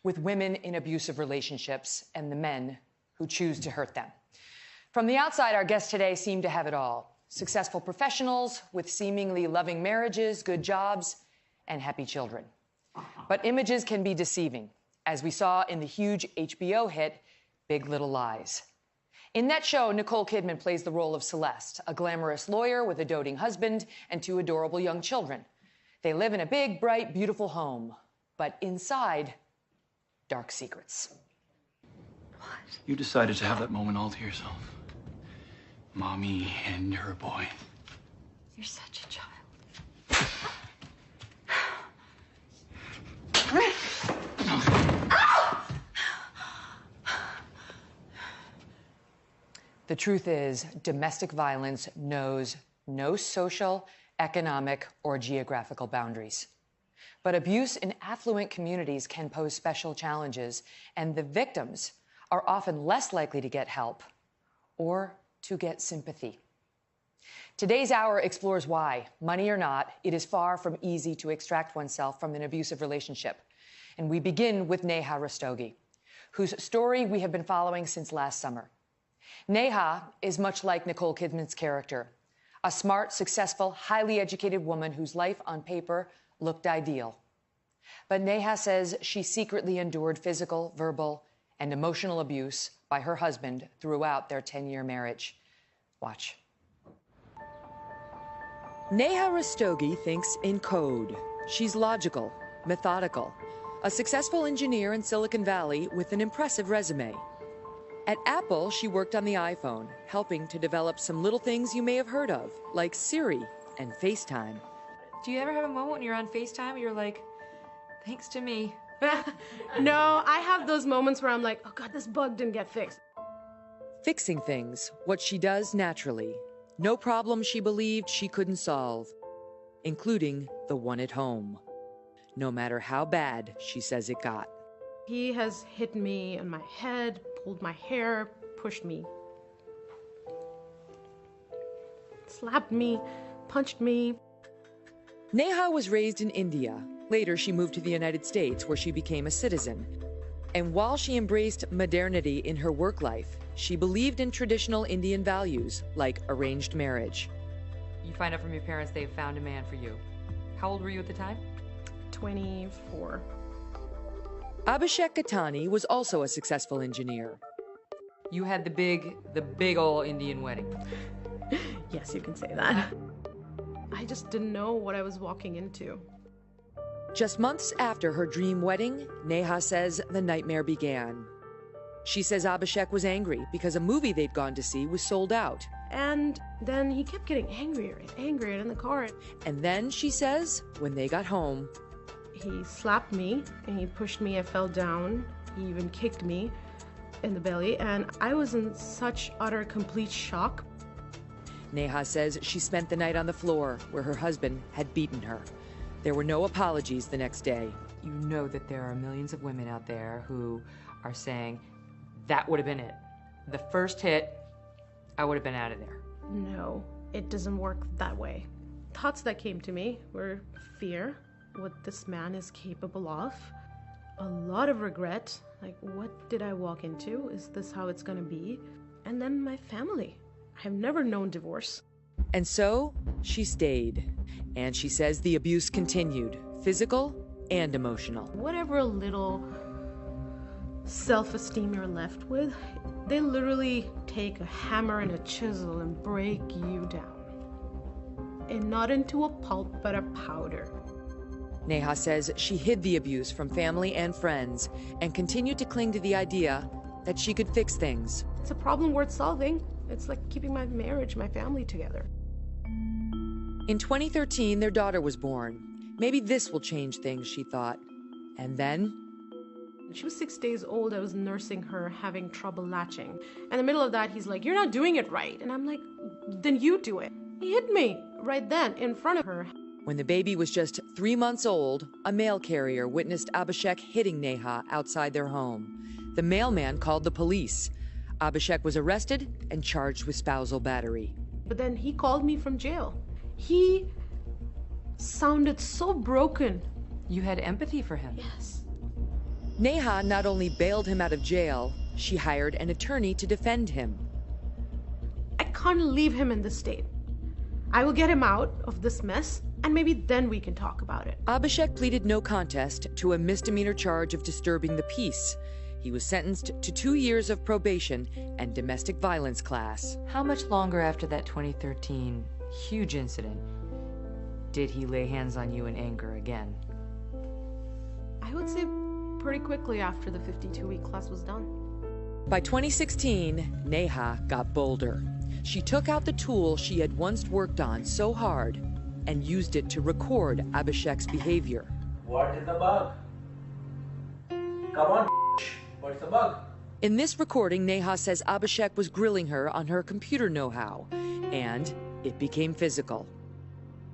with women in abusive relationships and the men who choose to hurt them. From the outside, our guests today seem to have it all. Successful professionals with seemingly loving marriages, good jobs, and happy children. But images can be deceiving, as we saw in the huge HBO hit, Big Little Lies. In that show, Nicole Kidman plays the role of Celeste, a glamorous lawyer with a doting husband and two adorable young children. They live in a big, bright, beautiful home, but inside, dark secrets. What? You decided to have that moment all to yourself. Mommy and her boy. You're such a child. The truth is, domestic violence knows no social, economic, or geographical boundaries. But abuse in affluent communities can pose special challenges, and the victims are often less likely to get help or to get sympathy. Today's hour explores why, money or not, it is far from easy to extract oneself from an abusive relationship. And we begin with Neha Rastogi, whose story we have been following since last summer. Neha is much like Nicole Kidman's character, a smart, successful, highly educated woman whose life on paper looked ideal. But Neha says she secretly endured physical, verbal, and emotional abuse by her husband throughout their 10-year marriage. Watch. Neha Rastogi thinks in code. She's logical, methodical, a successful engineer in Silicon Valley with an impressive resume. At Apple, she worked on the iPhone, helping to develop some little things you may have heard of, like Siri and FaceTime. Do you ever have a moment when you're on FaceTime and you're like, thanks to me? No, I have those moments where I'm like, oh God, this bug didn't get fixed. Fixing things, what she does naturally. No problem she believed she couldn't solve, including the one at home. No matter how bad she says it got. He has hit me on my head, pulled my hair, pushed me, slapped me, punched me. Neha was raised in India. Later, she moved to the United States, where she became a citizen. And while she embraced modernity in her work life, she believed in traditional Indian values, like arranged marriage. You find out from your parents they've found a man for you. How old were you at the time? 24. Vasquez-Tamali'i was also a successful engineer. You had the big old Indian wedding. Yes, you can say that. I just didn't know what I was walking into. Just months after her dream wedding, Neha says the nightmare began. She says Abhishek was angry because a movie they'd gone to see was sold out. And then he kept getting angrier and angrier in the car. And then, she says, when they got home, he slapped me and he pushed me. I fell down. He even kicked me in the belly. And I was in such utter, complete shock. Neha says she spent the night on the floor where her husband had beaten her. There were no apologies the next day. You know that there are millions of women out there who are saying, that would have been it. The first hit, I would have been out of there. No, it doesn't work that way. Thoughts that came to me were fear, what this man is capable of, a lot of regret, like what did I walk into? Is this how it's gonna be? And then my family. I've never known divorce. And so she stayed. And she says the abuse continued, physical and emotional. Whatever little self-esteem you're left with, they literally take a hammer and a chisel and break you down. And not into a pulp, but a powder. Neha says she hid the abuse from family and friends and continued to cling to the idea that she could fix things. It's a problem worth solving. It's like keeping my marriage, my family together. In 2013, their daughter was born. Maybe this will change things, she thought. And then? She was 6 days old. I was nursing her, having trouble latching. In the middle of that, he's like, you're not doing it right. And I'm like, then you do it. He hit me right then in front of her. When the baby was just 3 months old, a mail carrier witnessed Abhishek hitting Neha outside their home. The mailman called the police. Abhishek was arrested and charged with spousal battery. But then he called me from jail. He sounded so broken. You had empathy for him. Yes. Neha not only bailed him out of jail, she hired an attorney to defend him. I can't leave him in this state. I will get him out of this mess, and maybe then we can talk about it. Abhishek pleaded no contest to a misdemeanor charge of disturbing the peace. He was sentenced to 2 years of probation and domestic violence class. How much longer after that 2013 huge incident did he lay hands on you in anger again? I would say pretty quickly after the 52-week class was done. By 2016, Neha got bolder. She took out the tool she had once worked on so hard and used it to record Abhishek's behavior. What is the bug? Come on, what's the bug? In this recording, Neha says Abhishek was grilling her on her computer know-how, and it became physical.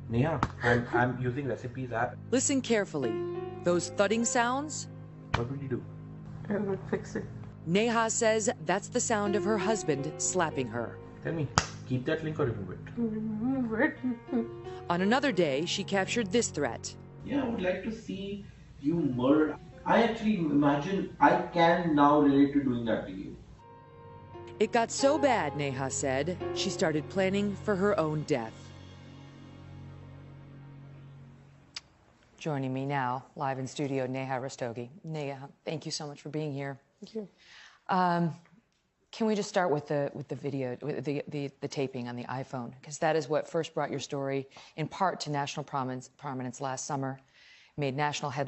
Neha, I'm using recipes app. Listen carefully. Those thudding sounds? What would you do? I would fix it. Neha says that's the sound of her husband slapping her. Tell me, keep that link or remove it? Remove it. On another day, she captured this threat. Yeah, I would like to see you murdered. I actually imagine I can now relate to doing that to you. It got so bad, Neha said, she started planning for her own death. Joining me now, live in studio, Neha Rastogi. Neha, thank you so much for being here. Thank you. Can we just start with the video, with the taping on the iPhone? Because that is what first brought your story, in part, to national prominence last summer, made national headlines.